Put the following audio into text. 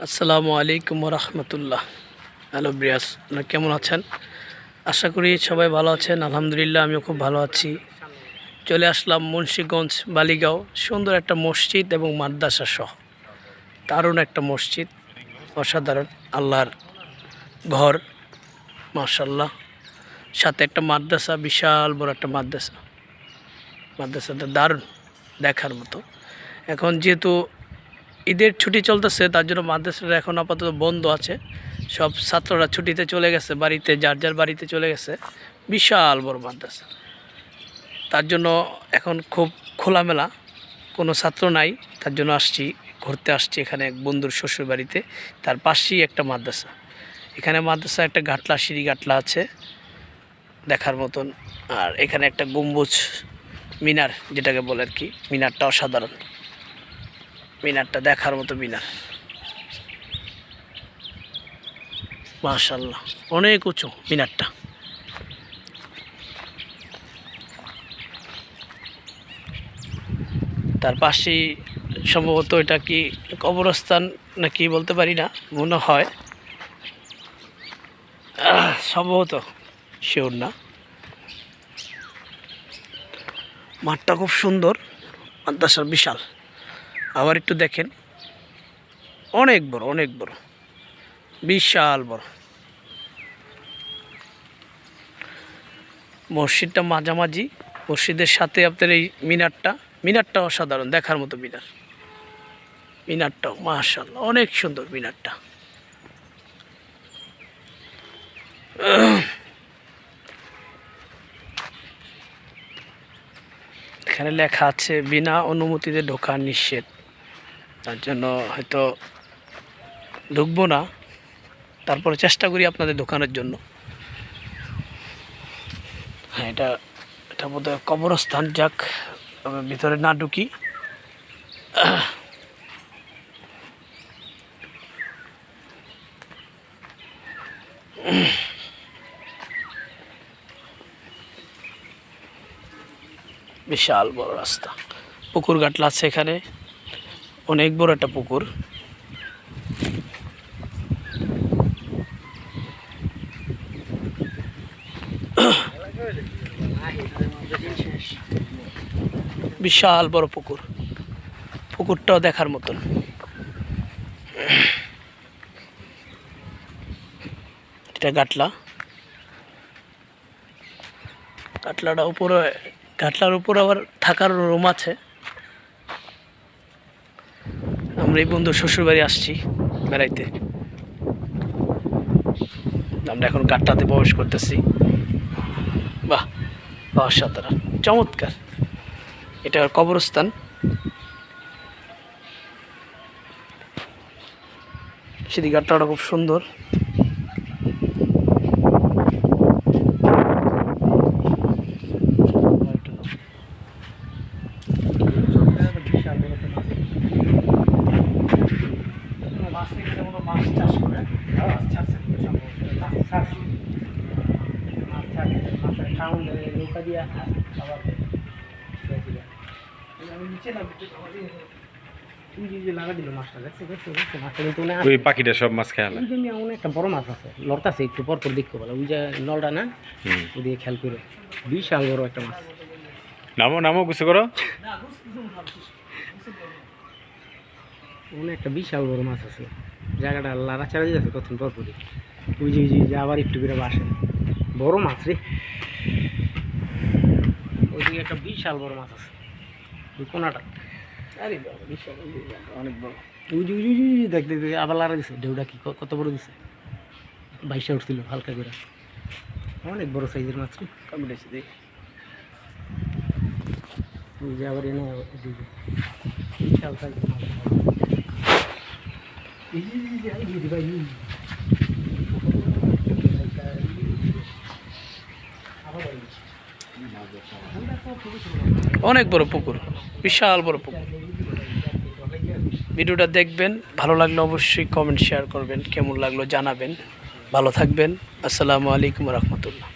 আসসালামু আলাইকুম রহমতুল্লাহ। হ্যালো ব্রিয়াস, আপনারা কেমন আছেন? আশা করি সবাই ভালো আছেন। আলহামদুলিল্লাহ আমিও খুব ভালো আছি। চলে আসলাম মুন্সিগঞ্জ বালিগাঁও, সুন্দর একটা মসজিদ এবং মাদ্রাসা সহ দারুণ একটা মসজিদ, অসাধারণ আল্লাহর ঘর মাশাআল্লাহ। সাথে একটা মাদ্রাসা, বিশাল বড় একটা মাদ্রাসাটা দারুণ দেখার মতো। এখন যেহেতু ঈদের ছুটি চলতেছে, তার জন্য মাদ্রাসাটা এখন আপাতত বন্ধ আছে। সব ছাত্ররা ছুটিতে চলে গেছে বাড়িতে, যার যার বাড়িতে চলে গেছে। বিশাল বড় মাদ্রাসা, তার জন্য এখন খুব খোলামেলা, কোনো ছাত্র নাই। তার জন্য ঘুরতে আসছি এখানে এক বন্ধুর শ্বশুর বাড়িতে। তার পাশেই একটা মাদ্রাসা, এখানে মাদ্রাসা একটা ঘাটলা, সিঁড়ি ঘাটলা আছে দেখার মতন। আর এখানে একটা গম্বুজ মিনার, যেটাকে বলে আর কি, মিনারটা অসাধারণ। মিনারটা দেখার মতো মিনার, মাশাআল্লাহ অনেক উঁচু মিনারটা। তার পাশেই সম্ভবত এটা কি কবরস্থান নাকি বলতে পারি না, মনে হয় সম্ভবত, শিওর না। মাঠটা খুব সুন্দর, মাদ্রাসার বিশাল। আবার একটু দেখেন, অনেক বড়, অনেক বড়, বিশাল বড়। মসজিদটা মাঝামাঝি, মসজিদের সাথে আপনার এই মিনারটা অসাধারণ দেখার মতো মিনারটাও মাশাআল্লাহ অনেক সুন্দর মিনারটা। এখানে লেখা আছে বিনা অনুমতিতে ঢোকা নিষেধ, তার জন্য হয়তো ঢুকবো না, তারপরে চেষ্টা করি আপনাদের ঢোকানোর জন্য। হ্যাঁ, এটা বোধহয় কবরস্থান। যাক, ভিতরে না ঢুকি। বিশাল বড় রাস্তা, পুকুর ঘাটলা আছে এখানে, অনেক বড় একটা পুকুর। বিশাল বড় পুকুরটাও দেখার মতন। এটা ঘাটলার উপরে আবার থাকার রুম আছে। আমরা এই বন্ধু শ্বশুর বাড়ি আসছি বেড়াইতে, আমরা এখন ঘাটটাতে প্রবেশ করতেছি। বাহ, অসাধারণ, চমৎকার। এটা কবরস্থান। সিঁড়ি ঘাটটা খুব সুন্দর। ওই পাখিটা সব মাছ খেয়াল একটা বড় মাছ আছে, লড়তাছে একটু পর পর দেখতে বলে, ওই যে নলটা না, ওদিকে খেয়াল করে। বিশাল বড় একটা মাছ। নামো গুছো করো। ওখানে একটা বিশাল বড় মাছ আছে, জায়গাটা লাড়াচাড়া যাচ্ছে কতক্ষণ পর পরই। ওই যে আবার একটু করে বাসে, বড় মাছ রে। ওইদিকে একটা বিশাল বড় মাছ আছে, ওই কোনাটা। আরে বাবা, বিশাল, অনেক বড়। দেখতে আবার লাড়া দিছে, ঢেউটা কি কত বড় দিছে, বাইশে উঠছিল হালকা করে। অনেক বড় সাইজের মাছ কামড়েছে দেখ। ওই যে আবার এনে বিশাল সাইজের মাছ। অনেক বড় পুকুর, বিশাল বড় পুকুর। ভিডিওটা দেখবেন, ভালো লাগলে অবশ্যই কমেন্ট শেয়ার করবেন, কেমন লাগলো জানাবেন। ভালো থাকবেন। আসসালামু আলাইকুম রহমতুল্লাহ।